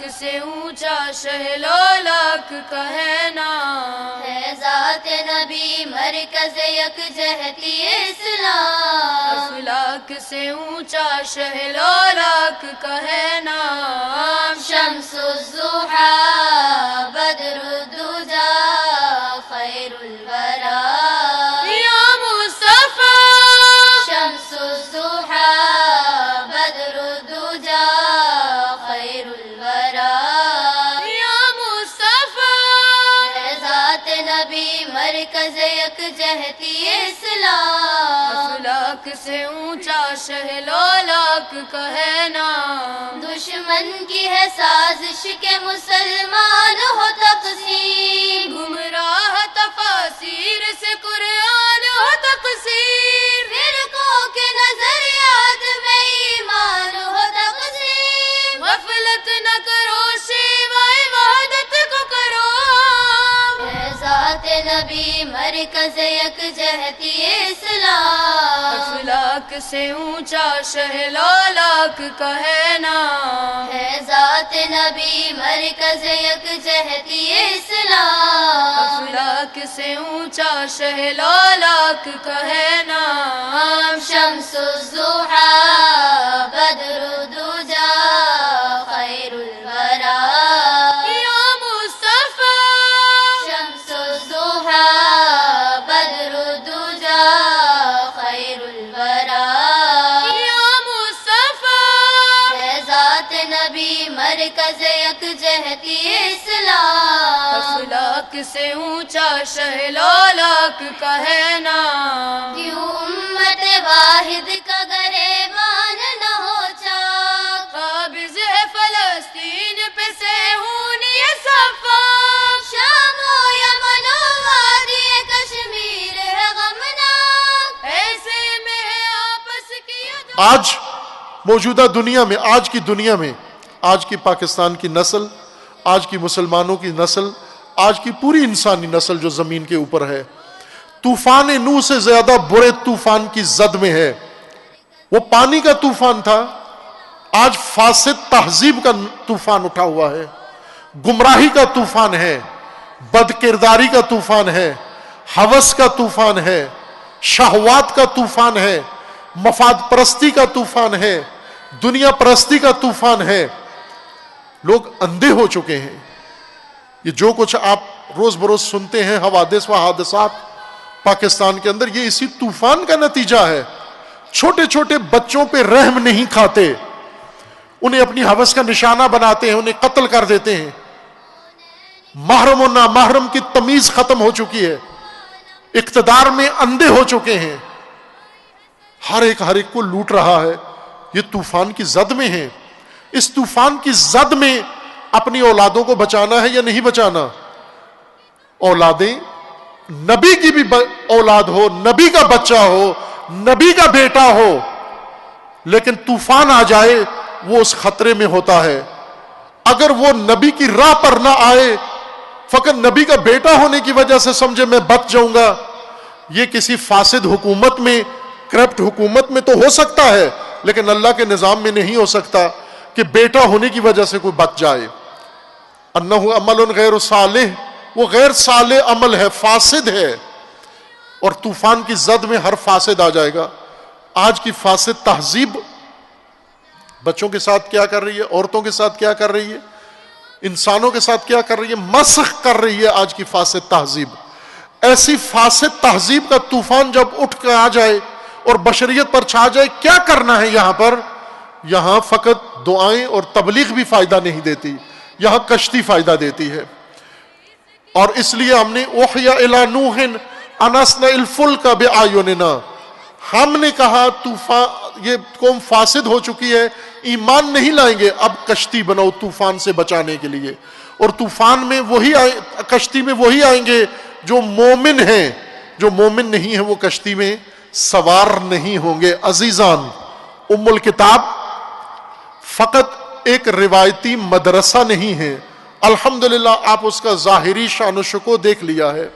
سے اونچا شہلولاک کا ہے نام، ہے ذات نبی مرکز یکجہتی اسلام، افلاک سے اونچا شہلولاک کا ہے نام، شمس الضحی بدر الدجا خیر الورا، یا مصطفیٰ شمس الضحی بدر الدجا خیر الورا، یا مصطفیٰ ہے ذات نبی مرکز یکجہتی اسلام، افلاک سے اونچا شہلولاک کا ہے نام، دشمن کی ہے سازش کے مسلمان ہو تقسیم، گمراہ تفاسیر سے قرآن ہو تقسیم، فرقوں کے نظریات میں ایمان ہو تقسیم، غفلت نہ کرو سوائے وحدت کو کرو، ہے ذات نبی مرکز یکجہتی اسلام، افلاک سے اونچا شہلولاک کا ہے نام، ہے ذات نبی مرکز یکجہتی اسلام، افلاک سے اونچا شہلولاک کا ہے نام، شمس الضحی بدر الدجا خیر الورا، یا مصطفیٰ شمس الضحی بدر الدجا خیر الورا، یا مصطفیٰ ہے ذات نبی مرکز یکجہتی اسلام، افلاک سے اونچا شہلولاک کا ہے نام، کیوں امت واحد کا گریبان نہ ہو چاک، قابض ہے فلسطین پہ سہون یہ صفاق، شام و یمن و وادی کشمیر ہے غمناک، ایسے میں ہے آپس کی آج موجودہ دنیا میں، آج کی دنیا میں، آج کی پاکستان کی نسل، آج کی مسلمانوں کی نسل، آج کی پوری انسانی نسل جو زمین کے اوپر ہے، طوفان نوح سے زیادہ برے طوفان کی زد میں ہے۔ وہ پانی کا طوفان تھا، آج فاسد تہذیب کا طوفان اٹھا ہوا ہے، گمراہی کا طوفان ہے، بد کرداری کا طوفان ہے، ہوس کا طوفان ہے، شہوات کا طوفان ہے، مفاد پرستی کا طوفان ہے، دنیا پرستی کا طوفان ہے۔ لوگ اندھے ہو چکے ہیں۔ یہ جو کچھ آپ روز بروز سنتے ہیں حوادث و حادثات پاکستان کے اندر، یہ اسی طوفان کا نتیجہ ہے۔ چھوٹے چھوٹے بچوں پہ رحم نہیں کھاتے، انہیں اپنی ہوس کا نشانہ بناتے ہیں، انہیں قتل کر دیتے ہیں۔ محرم و نامحرم کی تمیز ختم ہو چکی ہے، اقتدار میں اندھے ہو چکے ہیں، ہر ایک کو لوٹ رہا ہے۔ یہ طوفان کی زد میں ہیں۔ اس طوفان کی زد میں اپنی اولادوں کو بچانا ہے یا نہیں بچانا؟ اولادیں نبی کی بھی اولاد ہو، نبی کا بچہ ہو، نبی کا بیٹا ہو، لیکن طوفان آ جائے وہ اس خطرے میں ہوتا ہے۔ اگر وہ نبی کی راہ پر نہ آئے، فقط نبی کا بیٹا ہونے کی وجہ سے سمجھے میں بچ جاؤں گا، یہ کسی فاسد حکومت میں، کرپٹ حکومت میں تو ہو سکتا ہے، لیکن اللہ کے نظام میں نہیں ہو سکتا کہ بیٹا ہونے کی وجہ سے کوئی بچ جائے۔ انہ عمل غیر صالح، وہ غیر صالح عمل ہے، فاسد ہے، اور طوفان کی زد میں ہر فاسد آ جائے گا۔ آج کی فاسد تہذیب بچوں کے ساتھ کیا کر رہی ہے، عورتوں کے ساتھ کیا کر رہی ہے، انسانوں کے ساتھ کیا کر رہی ہے، مسخ کر رہی ہے آج کی فاسد تہذیب۔ ایسی فاسد تہذیب کا طوفان جب اٹھ کے آ جائے اور بشریت پر چھا جائے، کیا کرنا ہے یہاں پر؟ یہاں فقط دعائیں اور تبلیغ بھی فائدہ نہیں دیتی، یہاں کشتی فائدہ دیتی ہے۔ اور اس لیے ہم نے اوحیا الی نوح ان اصنع الفلک باعیننا، ہم نے کہا طوفان، یہ قوم فاسد ہو چکی ہے، ایمان نہیں لائیں گے، اب کشتی بناؤ طوفان سے بچانے کے لیے۔ اور طوفان میں وہی کشتی میں وہی آئیں گے جو مومن ہیں، جو مومن نہیں ہیں وہ کشتی میں سوار نہیں ہوں گے۔ عزیزان، ام الکتاب فقط ایک روایتی مدرسہ نہیں ہے، الحمدللہ آپ اس کا ظاہری شان و شکو دیکھ لیا ہے۔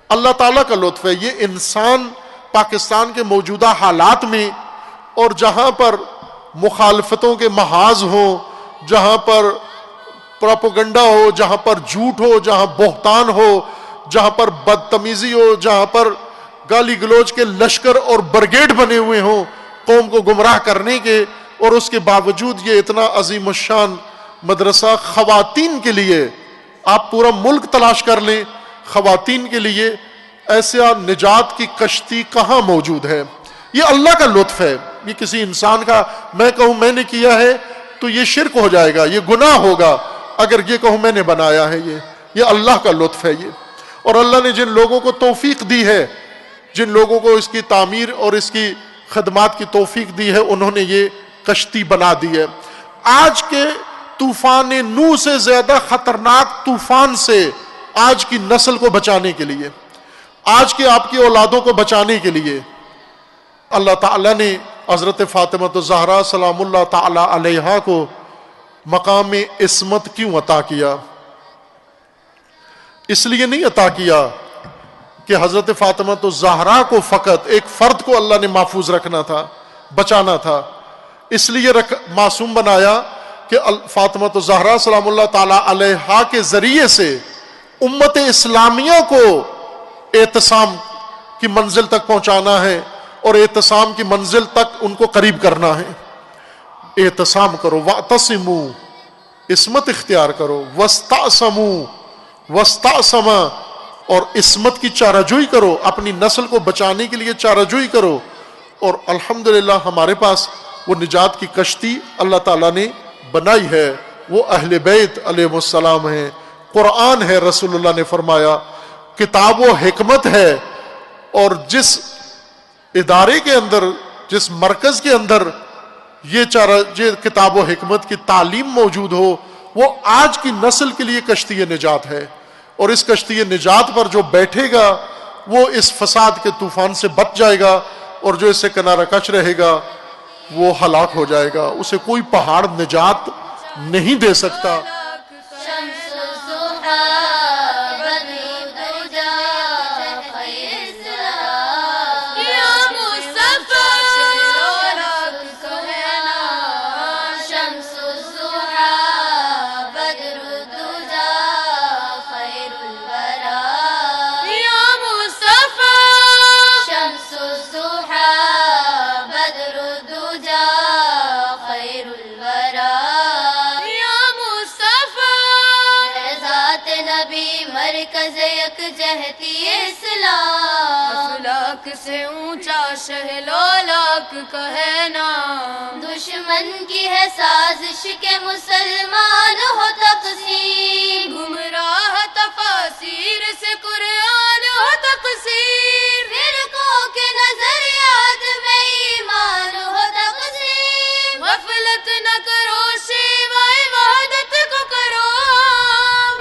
اللہ تعالیٰ کا لطف ہے، یہ انسان پاکستان کے موجودہ حالات میں، اور جہاں پر مخالفتوں کے محاذ ہوں، جہاں پر پروپیگنڈا ہو، جہاں پر جھوٹ ہو، جہاں بہتان ہو، جہاں پر بدتمیزی ہو، جہاں پر گالی گلوچ کے لشکر اور برگیڈ بنے ہوئے ہوں قوم کو گمراہ کرنے کے، اور اس کے باوجود یہ اتنا عظیم الشان مدرسہ خواتین کے لیے، آپ پورا ملک تلاش کر لیں، خواتین کے لیے ایسا نجات کی کشتی کہاں موجود ہے؟ یہ اللہ کا لطف ہے، یہ کسی انسان کا میں کہوں میں نے کیا ہے تو یہ شرک ہو جائے گا، یہ گناہ ہوگا اگر یہ کہوں میں نے بنایا ہے۔ یہ اللہ کا لطف ہے یہ، اور اللہ نے جن لوگوں کو توفیق دی ہے، جن لوگوں کو اس کی تعمیر اور اس کی خدمات کی توفیق دی ہے، انہوں نے یہ کشتی بنا دی ہے۔ آج کے طوفان نوح سے زیادہ خطرناک طوفان سے آج کی نسل کو بچانے کے لیے، آج کے آپ کی اولادوں کو بچانے کے لیے اللہ تعالیٰ نے حضرت فاطمہ الزہرا سلام اللہ تعالی علیہا کو مقام عصمت کیوں عطا کیا؟ اس لیے نہیں عطا کیا کہ حضرت فاطمہ الزہرا کو فقط ایک فرد کو اللہ نے محفوظ رکھنا تھا، بچانا تھا، اس لیے معصوم بنایا کہ فاطمہ الزہرا سلام اللہ تعالی علیہا کے ذریعے سے امت اسلامیہ کو اعتصام کی منزل تک پہنچانا ہے، اور اعتصام کی منزل تک ان کو قریب کرنا ہے۔ اعتصام کرو، واعتصموا، عصمت اختیار کرو، واستعصموا، واستعصما، اور عصمت کی چارہ جوئی کرو، اپنی نسل کو بچانے کے لیے چارہ جوئی کرو۔ اور الحمدللہ ہمارے پاس وہ نجات کی کشتی اللہ تعالیٰ نے بنائی ہے، وہ اہل بیت علیہ السلام ہیں، قرآن ہے، رسول اللہ نے فرمایا کتاب و حکمت ہے۔ اور جس ادارے کے اندر، جس مرکز کے اندر یہ کتاب و حکمت کی تعلیم موجود ہو، وہ آج کی نسل کے لیے کشتی نجات ہے، اور اس کشتی نجات پر جو بیٹھے گا وہ اس فساد کے طوفان سے بچ جائے گا، اور جو اس سے کنارہ کش رہے گا وہ ہلاک ہو جائے گا، اسے کوئی پہاڑ نجات نہیں دے سکتا۔ شمس الضحا بدر الدجا خیر السلام یا مصطفیٰ شمس الضحا بدر الدجا خیر الورا یا مصطفیٰ شمس الضحا بدر الدجا خیر الورا یا مصطفیٰ ہے ذات نبی مرکز یک جہتی اسلام افلاک سے اونچا شہلالاک کا ہے نام دشمن کی ہے سازش کے مسلمان ہو تقسیم گمراہ تفاسیر سے قرآن ہو تقسیم فرقوں کے نظریات میں ایمان ہو تقسیم غفلت نہ کرو سوائے وحدت کو کرو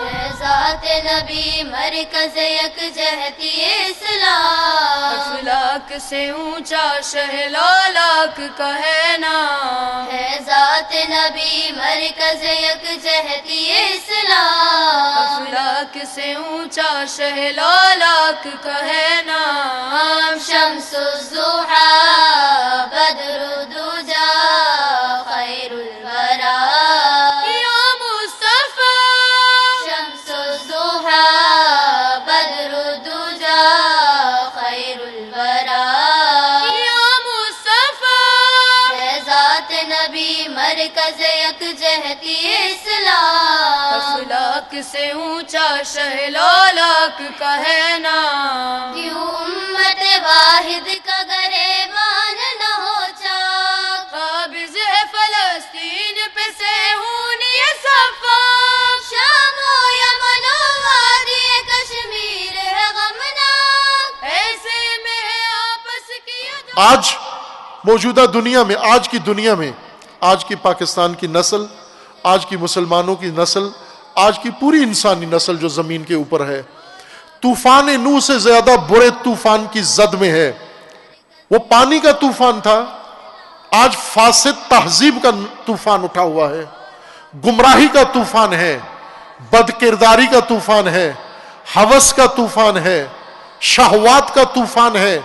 ہے ذات نبی مرکز یک جہتی اسلام افلاک سے اونچا شہلالاک کا ہے نام ہے ذات نبی مرکز یک جہتی اسلام افلاک سے اونچا شہلالاک کا ہے نام شمس الضحا بدر الدجا خیر الورا یا مصطفیٰ شمس الضحا بدر الدجا خیر الورا یا مصطفیٰ ہے ذات نبی مرکز یک جہتی اسلام افلاک سے اونچا شہلالاک کا ہے نام کیوں امت واحد کا گریبان نہ ہو چاک قابض ہے فلسطین پہ سہون یہ صفاق شام و یمن و وادی کشمیر ہے غمناک ایسے میں ہے آپس کی آج موجودہ دنیا میں، آج کی دنیا میں، آج کی پاکستان کی نسل، آج کی مسلمانوں کی نسل، آج کی پوری انسانی نسل جو زمین کے اوپر ہے، طوفان نوح سے زیادہ برے طوفان کی زد میں ہے۔ وہ پانی کا طوفان تھا، آج فاسد تہذیب کا طوفان اٹھا ہوا ہے، گمراہی کا طوفان ہے، بد کرداری کا طوفان ہے، ہوس کا طوفان ہے، شہوات کا طوفان ہے،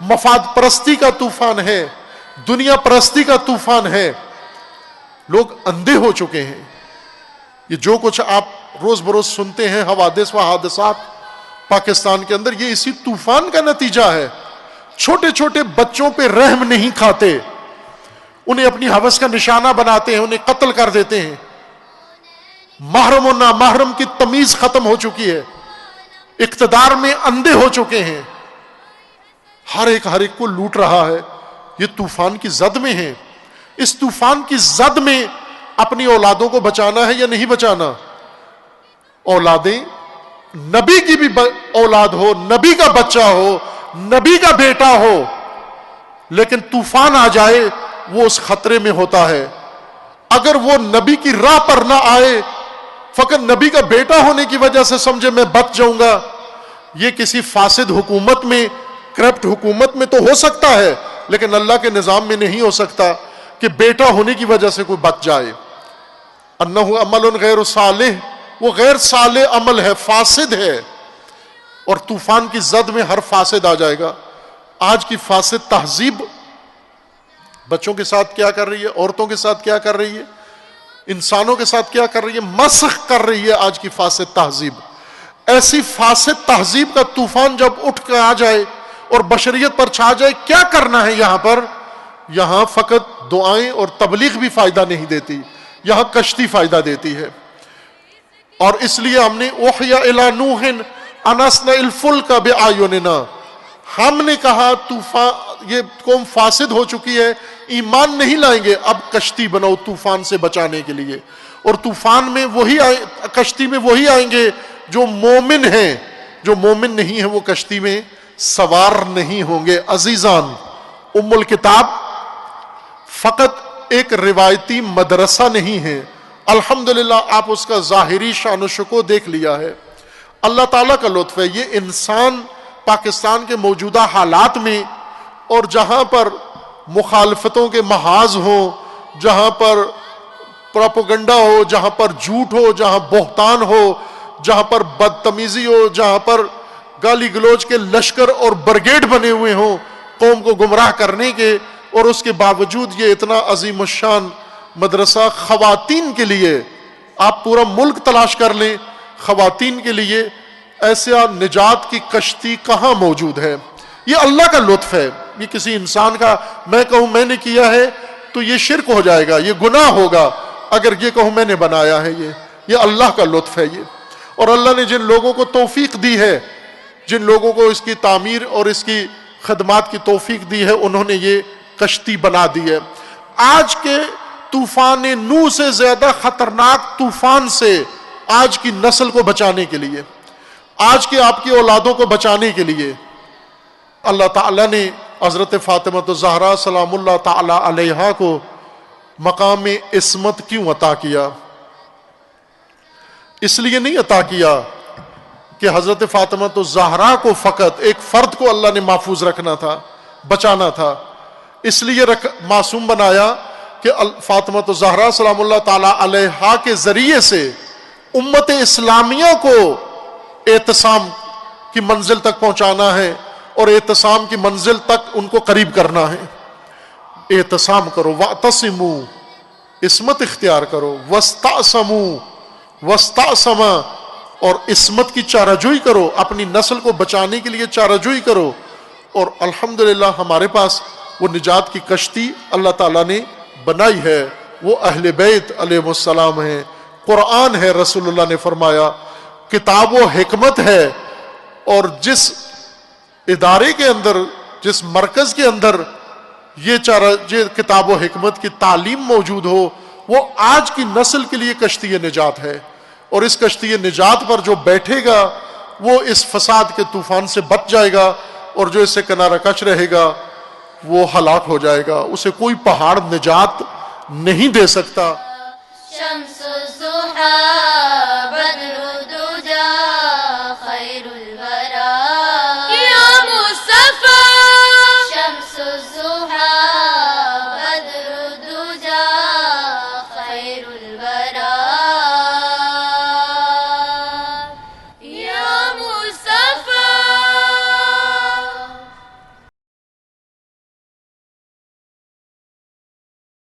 مفاد پرستی کا طوفان ہے، دنیا پرستی کا طوفان ہے۔ لوگ اندھے ہو چکے ہیں، یہ جو کچھ آپ روز بروز سنتے ہیں حوادث و حادثات پاکستان کے اندر، یہ اسی طوفان کا نتیجہ ہے۔ چھوٹے چھوٹے بچوں پہ رحم نہیں کھاتے، انہیں اپنی ہوس کا نشانہ بناتے ہیں، انہیں قتل کر دیتے ہیں۔ محرم و نامحرم کی تمیز ختم ہو چکی ہے، اقتدار میں اندھے ہو چکے ہیں، ہر ایک کو لوٹ رہا ہے۔ یہ طوفان کی زد میں ہے۔ اس طوفان کی زد میں اپنی اولادوں کو بچانا ہے یا نہیں بچانا؟ اولادیں نبی کی بھی اولاد ہو، نبی کا بچہ ہو، نبی کا بیٹا ہو، لیکن طوفان آ جائے وہ اس خطرے میں ہوتا ہے۔ اگر وہ نبی کی راہ پر نہ آئے، فقط نبی کا بیٹا ہونے کی وجہ سے سمجھے میں بچ جاؤں گا، یہ کسی فاسد حکومت میں، کرپٹ حکومت میں تو ہو سکتا ہے، لیکن اللہ کے نظام میں نہیں ہو سکتا کہ بیٹا ہونے کی وجہ سے کوئی بچ جائے۔ انہ عمل غیر صالح، وہ غیر صالح عمل ہے، فاسد ہے، اور طوفان کی زد میں ہر فاسد آ جائے گا۔ آج کی فاسد تہذیب بچوں کے ساتھ کیا کر رہی ہے، عورتوں کے ساتھ کیا کر رہی ہے، انسانوں کے ساتھ کیا کر رہی ہے، مسخ کر رہی ہے آج کی فاسد تہذیب۔ ایسی فاسد تہذیب کا طوفان جب اٹھ کر آ جائے اور بشریت پر چھا جائے، کیا کرنا ہے یہاں پر؟ یہاں فقط دعائیں اور تبلیغ بھی فائدہ نہیں دیتی، یہاں کشتی فائدہ دیتی ہے۔ اور اس لیے ہم نے اوحیا الی نوح ان اصنع الفلک باعیننا، ہم نے کہا طوفان، یہ قوم فاسد ہو چکی ہے، ایمان نہیں لائیں گے، اب کشتی بناؤ طوفان سے بچانے کے لیے۔ اور طوفان میں وہی کشتی میں وہی آئیں گے جو مومن ہیں، جو مومن نہیں ہیں وہ کشتی میں سوار نہیں ہوں گے۔ عزیزان، ام الکتاب فقط ایک روایتی مدرسہ نہیں ہے، الحمدللہ آپ اس کا ظاہری شان و شکو دیکھ لیا ہے۔ اللہ تعالیٰ کا لطف ہے، یہ انسان پاکستان کے موجودہ حالات میں، اور جہاں پر مخالفتوں کے محاذ ہوں، جہاں پر پروپیگنڈا ہو، جہاں پر جھوٹ ہو، جہاں بہتان ہو، جہاں پر بدتمیزی ہو، جہاں پر گالی گلوچ کے لشکر اور برگیڈ بنے ہوئے ہوں قوم کو گمراہ کرنے کے، اور اس کے باوجود یہ اتنا عظیم الشان مدرسہ خواتین کے لیے، آپ پورا ملک تلاش کر لیں، خواتین کے لیے ایسا نجات کی کشتی کہاں موجود ہے؟ یہ اللہ کا لطف ہے۔ یہ کسی انسان کا میں کہوں میں نے کیا ہے تو یہ شرک ہو جائے گا، یہ گناہ ہوگا اگر یہ کہوں میں نے بنایا ہے۔ یہ اللہ کا لطف ہے یہ۔ اور اللہ نے جن لوگوں کو توفیق دی ہے، جن لوگوں کو اس کی تعمیر اور اس کی خدمات کی توفیق دی ہے، انہوں نے یہ کشتی بنا دی ہے۔ آج کے طوفان نوح سے زیادہ خطرناک طوفان سے آج کی نسل کو بچانے کے لیے، آج کے آپ کی اولادوں کو بچانے کے لیے اللہ تعالیٰ نے حضرت فاطمہ الزہرا سلام اللہ تعالی علیہا کو مقام عصمت کیوں عطا کیا؟ اس لیے نہیں عطا کیا کہ حضرت فاطمہ الزہرا کو فقط ایک فرد کو اللہ نے محفوظ رکھنا تھا، بچانا تھا، اس لیے معصوم بنایا کہ فاطمہ الزہرا سلام اللہ تعالی علیہا کے ذریعے سے امت اسلامیہ کو اعتصام کی منزل تک پہنچانا ہے، اور اعتصام کی منزل تک ان کو قریب کرنا ہے۔ اعتصام کرو، واعتصموا، عصمت اختیار کرو، واستعصموا، واستعصما، اور عصمت کی چارہ جوئی کرو، اپنی نسل کو بچانے کے لیے چارہ جوئی کرو۔ اور الحمدللہ ہمارے پاس وہ نجات کی کشتی اللہ تعالیٰ نے بنائی ہے، وہ اہل بیت علیہ السلام ہیں، قرآن ہے، رسول اللہ نے فرمایا کتاب و حکمت ہے۔ اور جس ادارے کے اندر، جس مرکز کے اندر یہ کتاب و حکمت کی تعلیم موجود ہو، وہ آج کی نسل کے لیے کشتی نجات ہے۔ اور اس کشتی نجات پر جو بیٹھے گا وہ اس فساد کے طوفان سے بچ جائے گا، اور جو اس سے کنارہ کش رہے گا وہ ہلاک ہو جائے گا، اسے کوئی پہاڑ نجات نہیں دے سکتا۔ شمس الضحیٰ